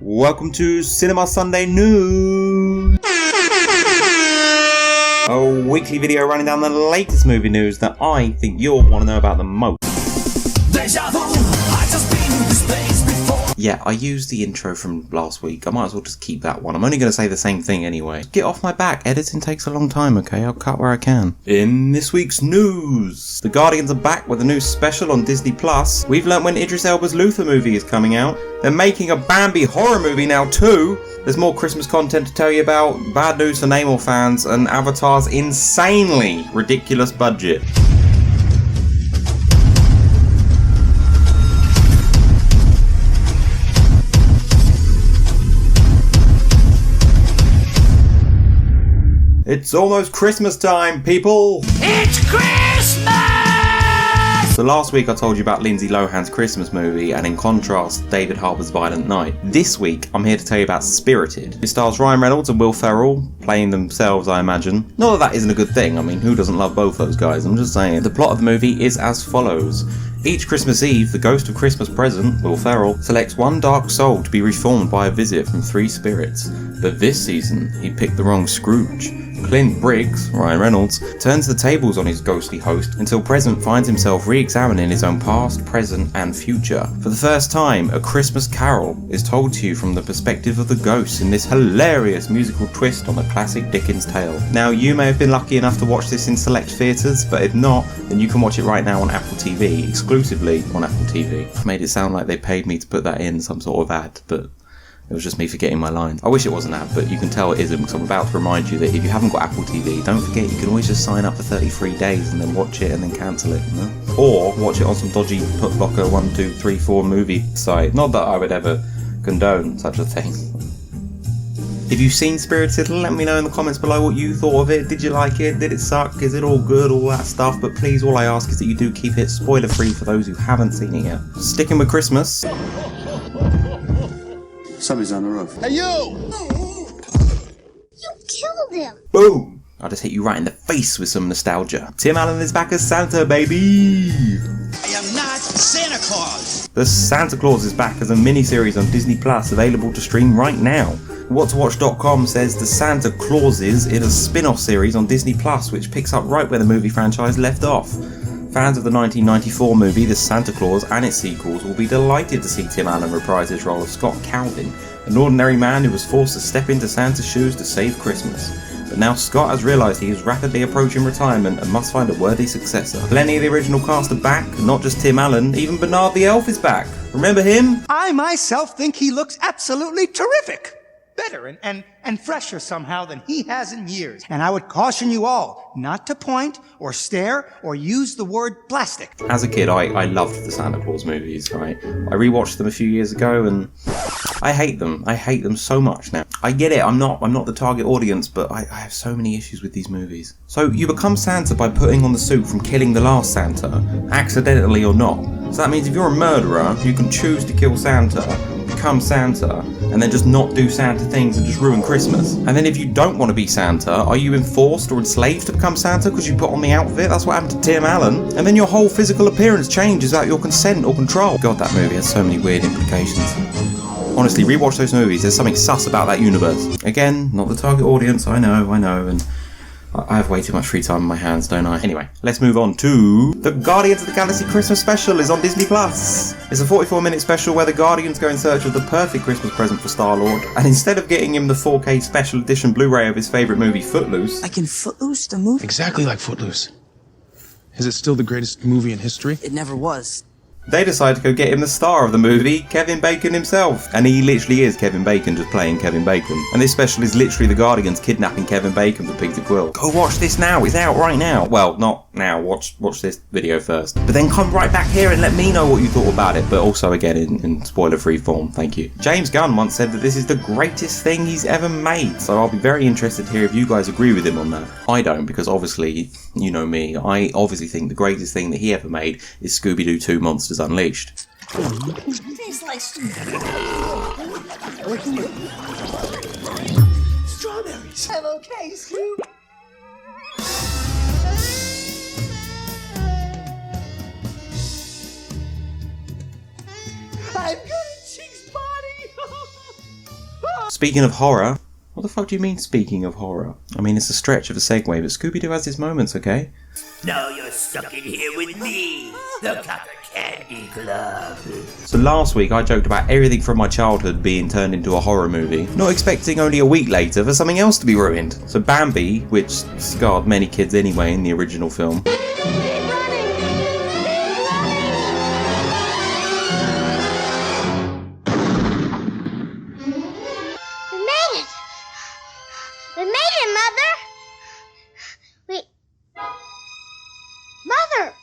Welcome to Cinema Sunday News, a weekly video running down the latest movie news that I think you'll want to know about the most. Yeah, I used the intro from last week. I might as well just keep that one. I'm only going to say the same thing anyway. Get off my back. Editing takes a long time, okay? I'll cut where I can. In this week's news, the Guardians are back with a new special on Disney+. We've learnt when Idris Elba's Luther movie is coming out. They're making a Bambi horror movie now too. There's more Christmas content to tell you about, bad news for Namor fans, and Avatar's insanely ridiculous budget. It's almost Christmas time, people! It's Christmas! So last week I told you about Lindsay Lohan's Christmas movie, and in contrast, David Harbour's Violent Night. This week, I'm here to tell you about Spirited. It stars Ryan Reynolds and Will Ferrell, playing themselves, I imagine. Not that that isn't a good thing, I mean, who doesn't love both those guys? I'm just saying. The plot of the movie is as follows. Each Christmas Eve, the ghost of Christmas present, Will Ferrell, selects one dark soul to be reformed by a visit from three spirits. But this season, he picked the wrong Scrooge. Clint Briggs, Ryan Reynolds, turns the tables on his ghostly host until Present finds himself re-examining his own past, present and future. For the first time, A Christmas Carol is told to you from the perspective of the ghost in this hilarious musical twist on a classic Dickens tale. Now, you may have been lucky enough to watch this in select theatres, but if not, then you can watch it right now on Apple TV, exclusively on Apple TV. I made it sound like they paid me to put that in some sort of ad, but it was just me forgetting my lines. I wish it wasn't that, but you can tell it isn't, because I'm about to remind you that if you haven't got Apple TV, don't forget you can always just sign up for 33 days and then watch it and then cancel it, you know? Or watch it on some dodgy Putlocker 1, 2, 3, 4 movie site. Not that I would ever condone such a thing. If you've seen Spirited, let me know in the comments below what you thought of it. Did you like it? Did it suck? Is it all good? All that stuff. But please, all I ask is that you do keep it spoiler free for those who haven't seen it yet. Sticking with Christmas. Somebody's on the roof. Hey, you! You killed him! Boom! I just hit you right in the face with some nostalgia. Tim Allen is back as Santa, baby! I am not Santa Claus! The Santa Claus is back as a mini-series on Disney+, available to stream right now. WhatToWatch.com says the Santa Clauses is a spin-off series on Disney+, which picks up right where the movie franchise left off. Fans of the 1994 movie The Santa Claus and its sequels will be delighted to see Tim Allen reprise his role of Scott Calvin, an ordinary man who was forced to step into Santa's shoes to save Christmas. But now Scott has realised he is rapidly approaching retirement and must find a worthy successor. Plenty of the original cast are back, not just Tim Allen, even Bernard the Elf is back. Remember him? I myself think he looks absolutely terrific. Better and fresher somehow than he has in years. And I would caution you all not to point or stare or use the word plastic. As a kid, I loved the Santa Claus movies, right? I rewatched them a few years ago and I hate them. I hate them so much now. I get it, I'm not the target audience, but I have so many issues with these movies. So you become Santa by putting on the suit from Killing the Last Santa, accidentally or not. So that means if you're a murderer, you can choose to kill Santa, become Santa, and then just not do Santa things and just ruin Christmas. And then if you don't want to be Santa, are you enforced or enslaved to become Santa because you put on the outfit? That's what happened to Tim Allen. And then your whole physical appearance changes without your consent or control. God, that movie has so many weird implications. Honestly, rewatch those movies. There's something sus about that universe. Again, not the target audience, I know, and I have way too much free time on my hands, don't I? Anyway, let's move on to the Guardians of the Galaxy Christmas Special is on Disney+. It's a 44-minute special where the Guardians go in search of the perfect Christmas present for Star-Lord, and instead of getting him the 4K special edition Blu-ray of his favourite movie, Footloose... Like in Footloose, the movie? Exactly like Footloose. Is it still the greatest movie in history? It never was. They decide to go get him the star of the movie, Kevin Bacon himself. And he literally is Kevin Bacon, just playing Kevin Bacon. And this special is literally the Guardians kidnapping Kevin Bacon for Peter Quill. Go watch this now, it's out right now. Well, not now, watch this video first. But then come right back here and let me know what you thought about it, but also again in spoiler-free form, thank you. James Gunn once said that this is the greatest thing he's ever made, so I'll be very interested to hear if you guys agree with him on that. I don't, because obviously, you know me, I obviously think the greatest thing that he ever made is Scooby-Doo 2 Monsters Unleashed. Tastes like strawberries. I'm okay, Scoop. Speaking of horror, what the fuck do you mean speaking of horror? I mean, it's a stretch of a segue, but Scooby-Doo has its moments, okay? Now you're stuck in here with me, the Cotton Candy Club. So last week I joked about everything from my childhood being turned into a horror movie, not expecting only a week later for something else to be ruined. So Bambi, which scarred many kids anyway in the original film, We made it, Mother! Mother!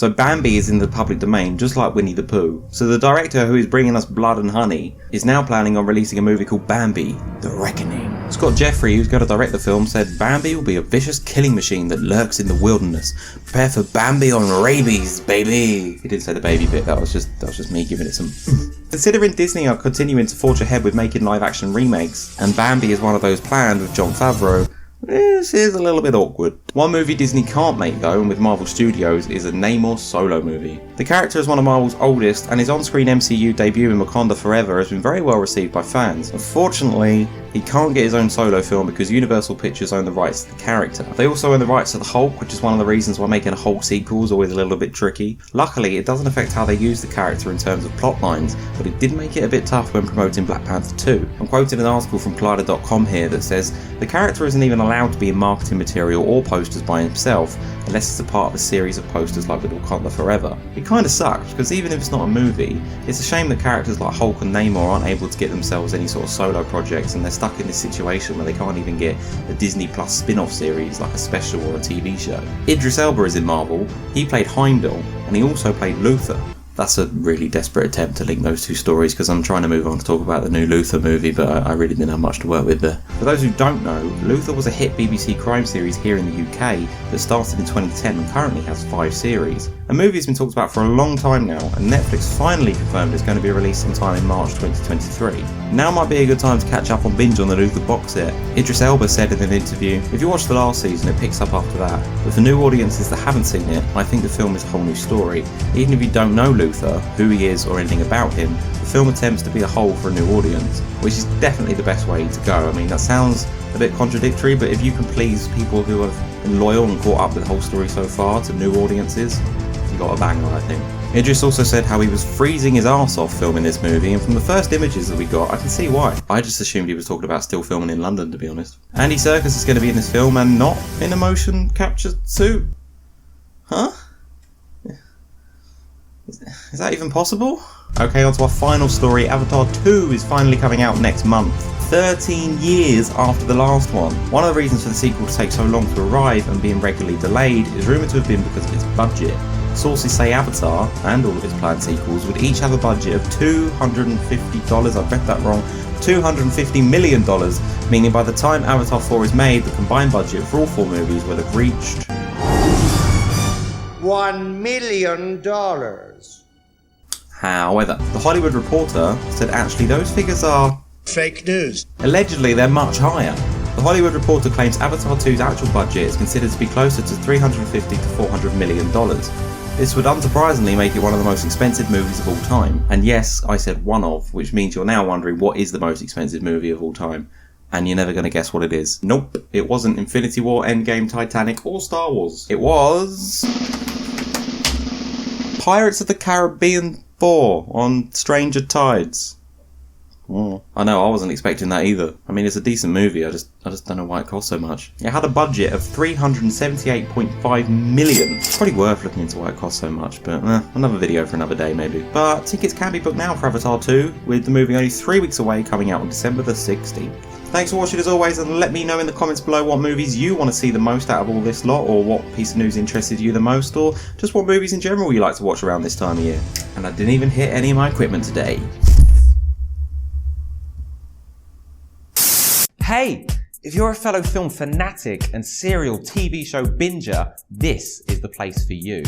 So Bambi is in the public domain, just like Winnie the Pooh. So the director who is bringing us blood and honey is now planning on releasing a movie called Bambi, The Reckoning. Scott Jeffrey, who's going to direct the film, said Bambi will be a vicious killing machine that lurks in the wilderness. Prepare for Bambi on rabies, baby. He didn't say the baby bit, that was just me giving it some Considering Disney are continuing to forge ahead with making live action remakes, and Bambi is one of those planned with Jon Favreau, this is a little bit awkward. One movie Disney can't make though, and with Marvel Studios, is a Namor solo movie. The character is one of Marvel's oldest, and his on-screen MCU debut in Wakanda Forever has been very well received by fans. Unfortunately, he can't get his own solo film because Universal Pictures own the rights to the character. They also own the rights to the Hulk, which is one of the reasons why making a Hulk sequel is always a little bit tricky. Luckily, it doesn't affect how they use the character in terms of plot lines, but it did make it a bit tough when promoting Black Panther 2. I'm quoting an article from Collider.com here that says, the character isn't even allowed to be in marketing material or posters by himself, unless it's a part of a series of posters like with Wakanda Forever. It kinda sucks, because even if it's not a movie, it's a shame that characters like Hulk and Namor aren't able to get themselves any sort of solo projects, and they're stuck in this situation where they can't even get a Disney Plus spin-off series like a special or a TV show. Idris Elba is in Marvel. He played Heimdall, and he also played Luther. That's a really desperate attempt to link those two stories because I'm trying to move on to talk about the new Luther movie, but I really didn't have much to work with there. For those who don't know, Luther was a hit BBC crime series here in the UK that started in 2010 and currently has 5 series. A movie has been talked about for a long time now, and Netflix finally confirmed it's going to be released sometime in March 2023. Now might be a good time to catch up on binge on the Luther box set. Idris Elba said in an interview, if you watch the last season it picks up after that, but for new audiences that haven't seen it, I think the film is a whole new story. Even if you don't know Luther, who he is or anything about him, the film attempts to be a whole for a new audience, which is definitely the best way to go. I mean, that sounds a bit contradictory, but if you can please people who have been loyal and caught up with the whole story so far to new audiences, you got a banger, I think. Idris also said how he was freezing his arse off filming this movie, and from the first images that we got, I can see why. I just assumed he was talking about still filming in London, to be honest. Andy Serkis is going to be in this film and not in a motion capture suit. Huh? Is that even possible? Okay, on to our final story. Avatar 2 is finally coming out next month. 13 years after the last one. One of the reasons for the sequel to take so long to arrive and being regularly delayed is rumoured to have been because of its budget. Sources say Avatar, and all of its planned sequels, would each have a budget of $250, I read that wrong, $250 million, meaning by the time Avatar 4 is made, the combined budget for all 4 movies will have reached $1 million. However, The Hollywood Reporter said actually those figures are Fake news. Allegedly, they're much higher. The Hollywood Reporter claims Avatar 2's actual budget is considered to be closer to $350 to $400 million. This would unsurprisingly make it one of the most expensive movies of all time. And yes, I said one of, which means you're now wondering what is the most expensive movie of all time. And you're never going to guess what it is. Nope, it wasn't Infinity War, Endgame, Titanic, or Star Wars. It was Pirates of the Caribbean 4 on Stranger Tides. Oh, I know, I wasn't expecting that either. I mean, it's a decent movie, I just don't know why it cost so much. It had a budget of $378.5 million. It's probably worth looking into why it cost so much, but another video for another day maybe. But tickets can be booked now for Avatar 2, with the movie only 3 weeks away, coming out on December the 16th. Thanks for watching as always, and let me know in the comments below what movies you want to see the most out of all this lot, or what piece of news interested you the most, or just what movies in general you like to watch around this time of year. And I didn't even hit any of my equipment today. Hey! If you're a fellow film fanatic and serial TV show binger, this is the place for you.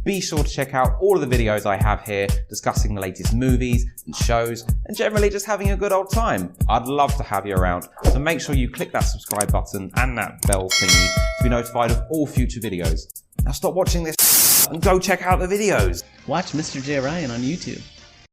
Be sure to check out all of the videos I have here discussing the latest movies and shows and generally just having a good old time. I'd love to have you around, so make sure you click that subscribe button and that bell thingy to be notified of all future videos. Now stop watching this and go check out the videos. Watch Mr. J. Ryan on YouTube.